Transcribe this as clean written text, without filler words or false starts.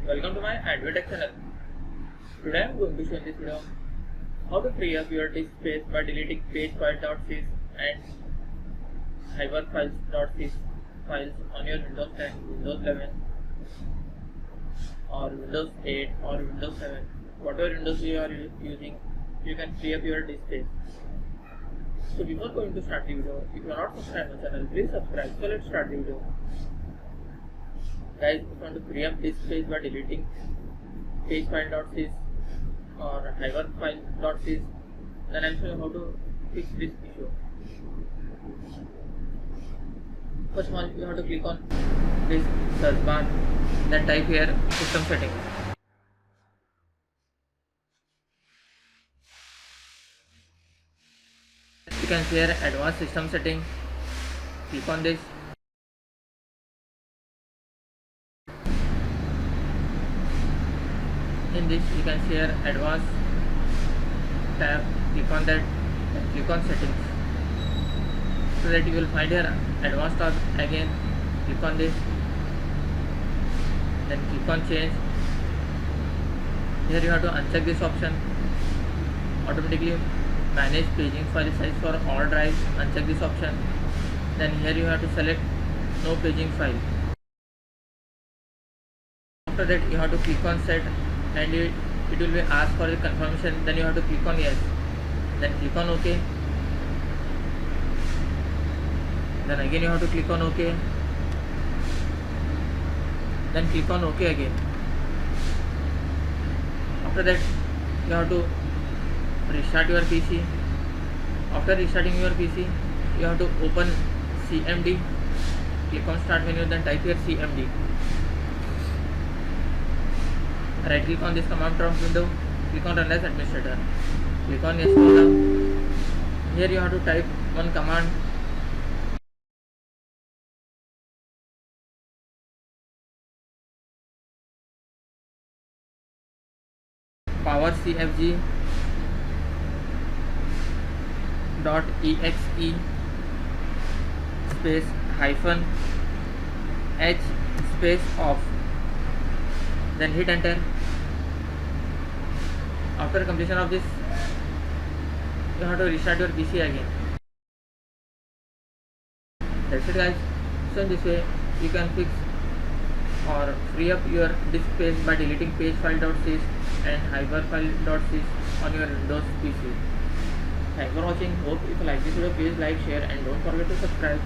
Welcome to my AndWin channel. Today I am going to show in this video how to free up your disk space by deleting Pagefile.sys and hiberfil.sys files on your Windows 10, Windows 11 or Windows 8 or Windows 7. Whatever Windows you are using, you can free up your disk space. So before going to start the video, if you are not subscribed to my channel, please subscribe. So let's start the video. Guys, if you want to free up disk space by deleting Pagefile.sys or hiberfil.sys, then I'll show you how to fix this issue. First of all, you have to click on this search bar, then type here system settings. You can see here advanced system setting. Click on this. In this you can see here advanced tab. Click on that and click on settings, so that you will find here advanced tab again. Click on this, then click on change. Here you have to uncheck this option. Automatically manage paging file size for all drives. Uncheck this option. Then here you have to select no paging file. After that you have to click on set, and it will be asked for the confirmation. Then you have to click on yes, then click on OK, then again you have to click on OK, then click on OK again. After that you have to restart your PC. After restarting your PC, you have to open CMD. Click on start menu, then type here CMD. Right click on this command prompt window, click on run as administrator, click on yes now. Here you have to type one command. powercfg.exe space hyphen h space off, then hit enter. After completion of this, you have to restart your PC again. That's it guys. So in this way you can fix or free up your disk space by deleting Pagefile.sys and hiberfil.sys on your Windows PC. Thanks for watching. Hope if you like this video, please like, share and don't forget to subscribe.